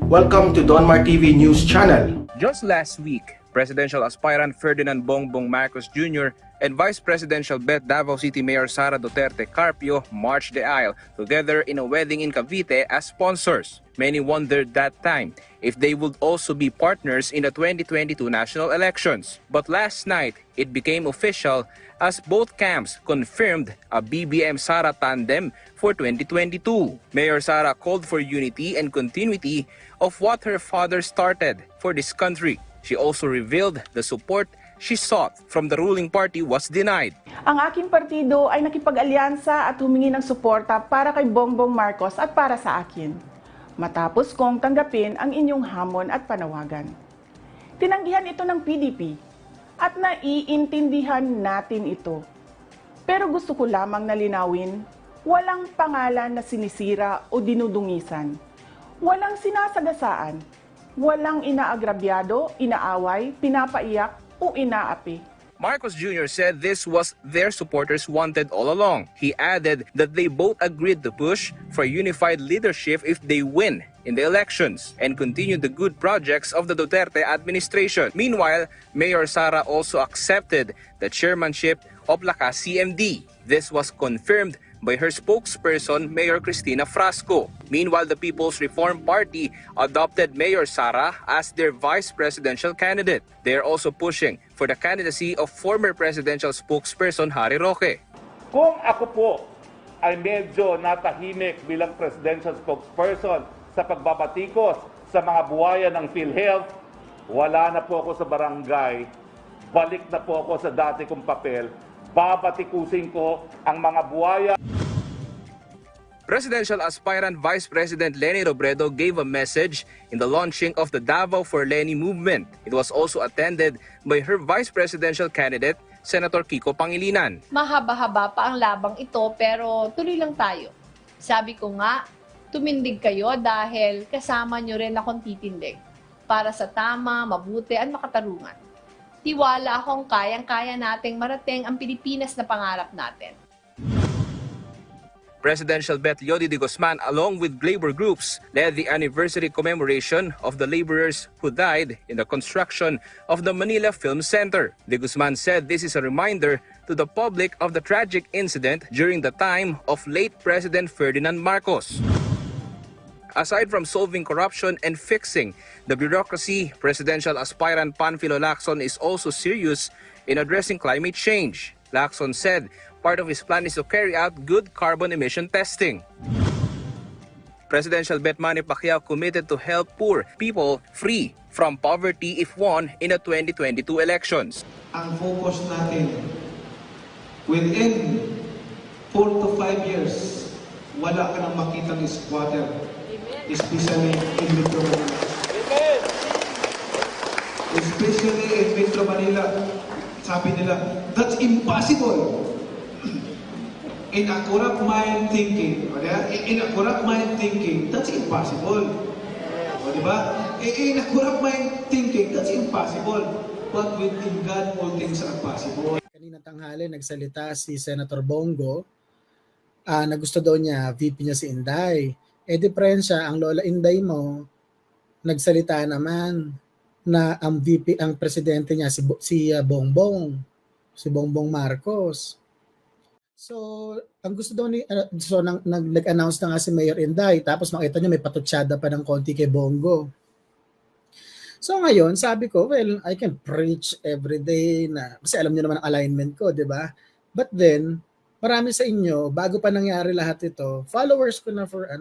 Welcome to Donmar TV News Channel. Just last week, presidential aspirant Ferdinand Bongbong Marcos Jr. and Vice Presidential Bet Davao City Mayor Sara Duterte Carpio marched the aisle together in a wedding in Cavite as sponsors. Many wondered that time if they would also be partners in the 2022 national elections. But last night, it became official as both camps confirmed a BBM Sara tandem for 2022. Mayor Sara called for unity and continuity of what her father started for this country. She also revealed the support she sought from the ruling party was denied. Ang aking partido ay nakipag-alyansa at humingi ng suporta para kay Bongbong Marcos at para sa akin. Matapos kong tanggapin ang inyong hamon at panawagan. Tinanggihan ito ng PDP at naiintindihan natin ito. Pero gusto ko lamang nalinawin, walang pangalan na sinisira o dinudungisan. Walang sinasagasaan. Walang inaagrabyado, inaaway, pinapaiyak o inaapi. Marcos Jr. said this was their supporters wanted all along. He added that they both agreed to push for unified leadership if they win in the elections and continue the good projects of the Duterte administration. Meanwhile, Mayor Sara also accepted the chairmanship of Lakas CMD. This was confirmed by her spokesperson, Mayor Cristina Frasco. Meanwhile, the People's Reform Party adopted Mayor Sara as their vice presidential candidate. They are also pushing for the candidacy of former presidential spokesperson Harry Roque. Kung ako po ay medyo natahimik bilang presidential spokesperson sa pagbabatikos sa mga buhayan ng PhilHealth, wala na po ako sa barangay, balik na po ako sa dati kong papel, babatikusin ko ang mga buhaya. Presidential aspirant Vice President Leni Robredo gave a message in the launching of the Davao for Leni movement. It was also attended by her vice presidential candidate, Senator Kiko Pangilinan. Mahaba-haba pa ang labang ito pero tuloy lang tayo. Sabi ko nga, tumindig kayo dahil kasama nyo rin akong titindig para sa tama, mabuti at makatarungan. Tiwala akong kayang-kaya nating marating ang Pilipinas na pangarap natin. Presidential Bet Yodi de Guzman along with labor groups led the anniversary commemoration of the laborers who died in the construction of the Manila Film Center. De Guzman said this is a reminder to the public of the tragic incident during the time of late President Ferdinand Marcos. Aside from solving corruption and fixing the bureaucracy, presidential aspirant Panfilo Lacson is also serious in addressing climate change. Lacson said part of his plan is to carry out good carbon emission testing. Presidential Bet Manny Pacquiao committed to help poor people free from poverty if won in the 2022 elections. Ang focus natin, within 4 to 5 years, wala ka nang makitang squatter. Especially in Metro Manila. Especially in Metro Manila, sabi nila, that's impossible. In a corrupt mind thinking, that's impossible. O, diba? In a corrupt mind thinking, that's impossible. But within God, all things are possible. Kanina tanghali, nagsalita si Senator Bongo na gusto daw niya, VP niya si Inday. Diferensya, ang Lola Inday mo, nagsalita naman na ang VP, ang presidente niya si Bongbong Marcos. So, ang gusto daw nag-announce na nga si Mayor Inday, tapos makita niyo may patutsada pa ng konti kay Bongo. So ngayon, sabi ko, well, I can preach every day na, kasi alam niyo naman ang alignment ko, di ba? But then, marami sa inyo, bago pa nangyari lahat ito, followers ko na for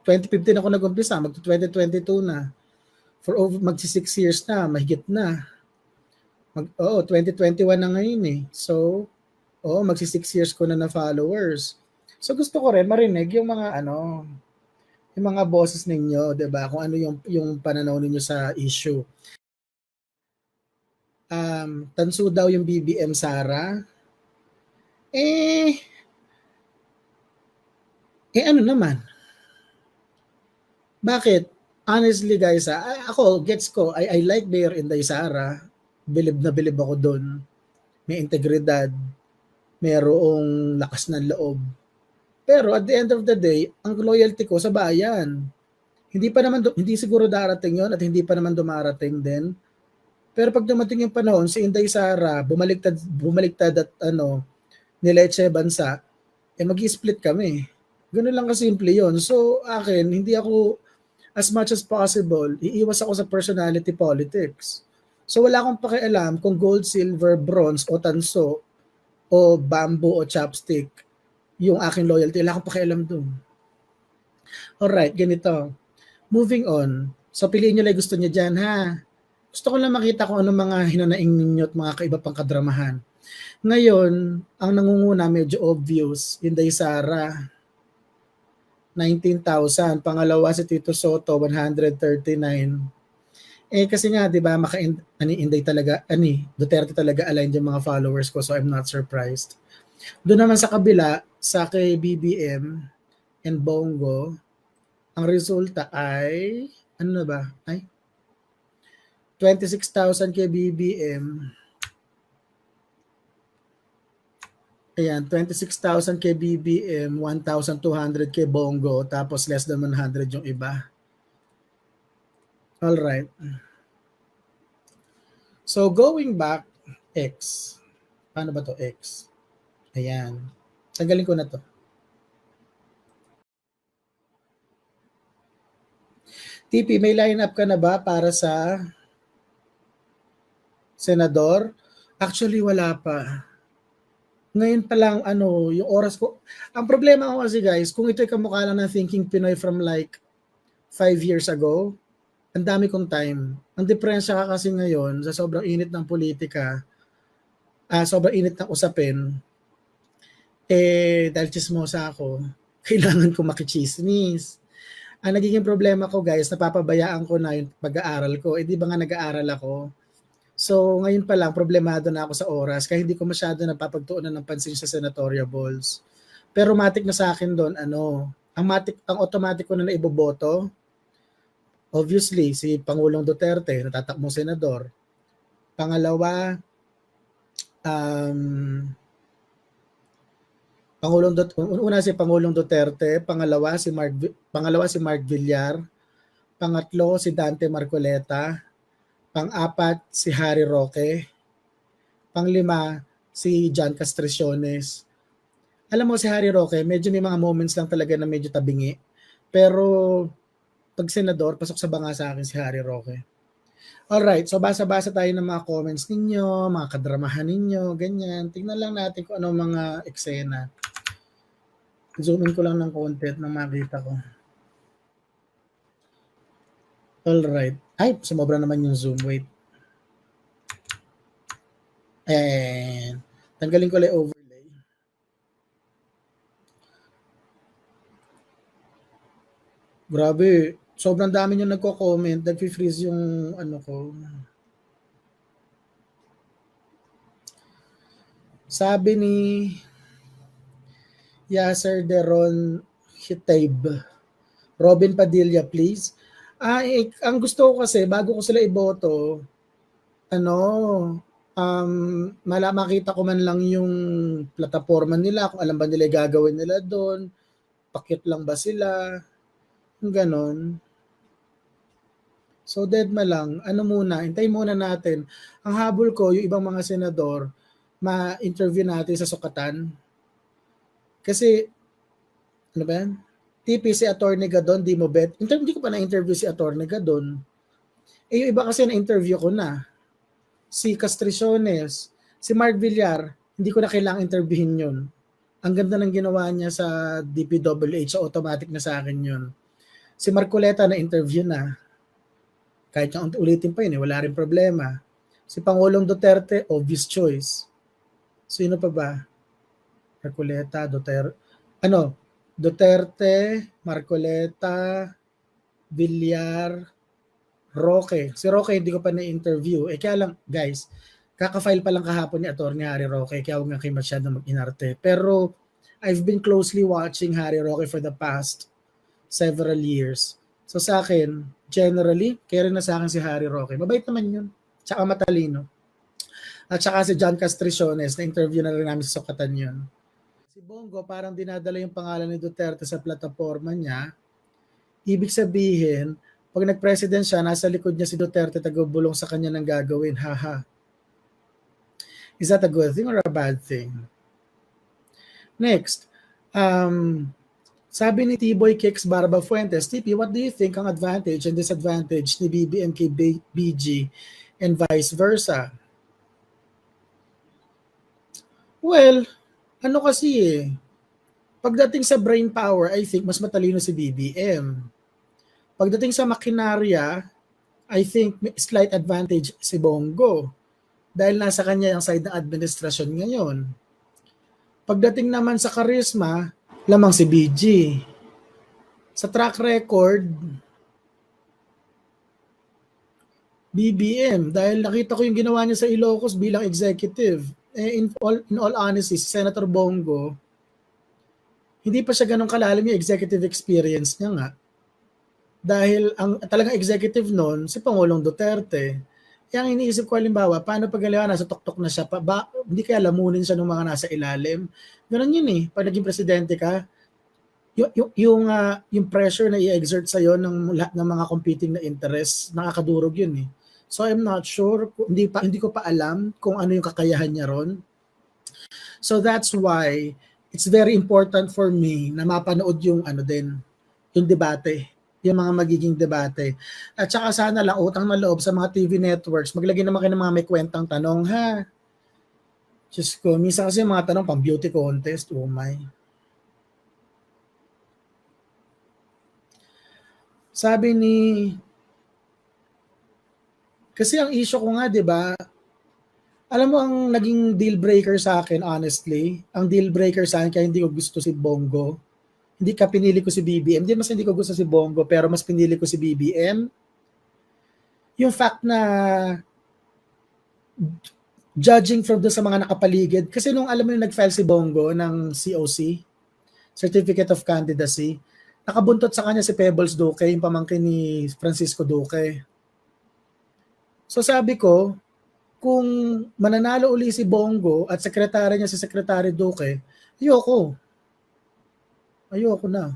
2015 ako nag-umpisa, mag-2022 na. For over, magsi 6 years na, mahigit na. 2021 na ngayon eh. So, magsi 6 years ko na followers. So gusto ko rin marinig yung mga yung mga boses ninyo, 'di ba? Kung ano yung pananaw ninyo sa issue. Tanso daw yung BBM Sara. Ano naman? Bakit? Honestly guys, ako gets ko, I like Mayor Inday Sara. Bilib na bilib ako doon. May integridad, mayroong lakas ng loob. Pero at the end of the day, ang loyalty ko sa bayan. Hindi siguro darating 'yon at hindi pa naman dumarating din. Pero pag dumating yung panahon, si Inday Sara bumaliktad at nileche bansa, magi-split kami. Ganoon lang kasimple 'yon. So akin, hindi ako as much as possible, iiwas ako sa personality politics. So wala akong pakialam kung gold, silver, bronze o tanso o bamboo o chopstick yung aking loyalty. Wala akong pakialam dun. Alright, ganito. Moving on. So piliin nyo lang gusto nyo dyan, ha? Gusto ko lang makita kung anong mga hinanaing ninyo at mga kaiba pang kadramahan. Ngayon, ang nangunguna medyo obvious, Inday Sara, 19,000. Pangalawa si Tito Soto, 139. Kasi nga, di ba, Inday talaga, Duterte talaga aligned yung mga followers ko, so I'm not surprised. Doon naman sa kabila, sa kay BBM and Bongo, ang resulta ay, ano na ba? 26,000 kay BBM. Ayan, 26,000 kay BBM, 1,200 kay Bongo, tapos less than 100 yung iba. Alright. So, going back, X. Paano ba to X? Ayan. Tanggalin ko na to. TP, may line-up ka na ba para sa senador? Actually, wala pa. Ngayon pa lang, yung oras ko. Ang problema ko kasi guys, kung ito'y kamukha lang ng Thinking Pinoy from like 5 years ago, ang dami kong time. Ang diferensya ka kasi ngayon, sa sobrang init ng politika, sobrang init ng usapin, dahil chismosa ako, kailangan ko makichismis. Ang nagiging problema ko guys, napapabayaan ko na yung pag-aaral ko. Di ba nga nag-aaral ako? So ngayon pa lang, problemado na ako sa oras, kaya hindi ko masyado napapagtuunan ng pansin sa senatorial balls. Pero matik na sa akin doon, ang automatic ko na naiboboto, obviously, si Pangulong Duterte, natatakbong senador. Pangalawa, una si Pangulong Duterte, pangalawa si Mark Villar, pangatlo si Dante Marcoleta, pang-apat si Harry Roque, panglima si John Castriciones. Alam mo si Harry Roque, medyo may mga moments lang talaga na medyo tabingi. Pero pag senador, pasok sa banga sa akin si Harry Roque. Alright, so basa-basa tayo ng mga comments ninyo, mga kadramahan ninyo, ganyan. Tingnan lang natin kung ano mga eksena. Zoom in ko lang ng content na makita ko. Alright. Ay, sumobra naman yung zoom. Wait. And tanggalin ko lang overlay. Grabe. Sobrang dami yung nagko-comment. Nag-freeze yung ko. Sabi ni Yasser Deron Hitaib, Robin Padilla, please. Ang gusto ko kasi, bago ko sila iboto, makita ko man lang yung plataforma nila, kung alam ba nila gagawin nila doon, pakit lang ba sila, ganon. So deadma lang, hintay muna natin. Ang habol ko, yung ibang mga senador, ma-interview natin sa sukatan. Kasi, ano ba yan? TP si Atty. Gadon, di mo bet. Hindi ko pa na-interview si Atty. Gadon. Yung iba kasi na-interview ko na. Si Castriciones, si Mark Villar, hindi ko na kailangang interviewin yun. Ang ganda ng ginawa niya sa DPWH, so automatic na sa akin yun. Si Marcoleta na-interview na. Kahit yung ulitin pa yun, wala rin problema. Si Pangulong Duterte, obvious choice. Sino pa ba? Marcoleta, Duterte, Marcoleta, Villar, Roque. Si Roque hindi ko pa na-interview. Kaya lang, guys, kaka-file pa lang kahapon ni Atty. Harry Roque, kaya huwag nga kayo masyado mag-inarte. Pero, I've been closely watching Harry Roque for the past several years. So sa akin, generally, kaya rin na sa akin si Harry Roque. Mabait naman yun. Tsaka matalino. At saka si John Castriciones, na-interview na rin namin sa sukatan yun. Si Bongo parang dinadala yung pangalan ni Duterte sa plataforma niya. Ibig sabihin, pag nag-president siya, nasa likod niya si Duterte, tagabulong sa kanya ng gagawin. Haha. Is that a good thing or a bad thing? Next, sabi ni T-Boy Kicks Barba Fuentes, TP, what do you think ang advantage and disadvantage ni BBM kay BG and vice versa? Well, ano kasi pagdating sa brain power, I think mas matalino si BBM. Pagdating sa makinarya, I think may slight advantage si Bongo dahil nasa kanya ang side ng administrasyon ngayon. Pagdating naman sa charisma, lamang si BG. Sa track record, BBM, dahil nakita ko yung ginawa niya sa Ilocos bilang executive. In all honesty, si Senator Bongo, hindi pa siya ganun kalalim yung executive experience niya nga. Dahil ang talagang executive noon, si Pangulong Duterte. Ang iniisip ko halimbawa, paano pag nasa tuktok na siya, hindi kaya lamunin siya ng mga nasa ilalim. Ganun yun pag naging presidente ka, yung pressure na i-exert sa'yo ng lahat ng mga competing na interests, nakakadurog yun So I'm not sure, hindi ko pa alam kung ano yung kakayahan niya ron. So that's why it's very important for me na mapanood yung yung debate, yung mga magiging debate. At saka sana lang utang na loob sa mga TV networks, maglagay naman kayo ng mga may kwentang tanong ha. Diyos ko, minsan kasi mga tanong pang beauty contest, oh my. Sabi ni kasi ang issue ko nga, 'di ba? Alam mo ang naging deal breaker sa akin, honestly, ang deal breaker sa akin kaya hindi ko gusto si Bongo. Hindi ka pinili ko si BBM. Hindi mas hindi ko gusto si Bongo, pero mas pinili ko si BBM. Yung fact na judging from doon sa mga nakapaligid, kasi nung alam mo nag-file si Bongo ng COC, Certificate of Candidacy, nakabuntot sa kanya si Pebbles Duque, yung pamangkin ni Francisco Duque. So sabi ko, kung mananalo uli si Bongo at sekretary niya si Secretary Duque, ayoko na.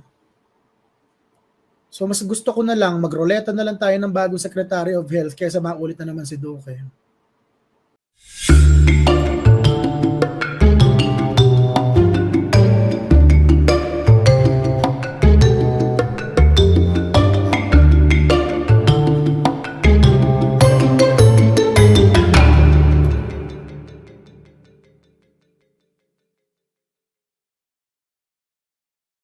So mas gusto ko na lang, magroleta na lang tayo ng bagong Secretary of Health kaysa maulit na naman si Duque.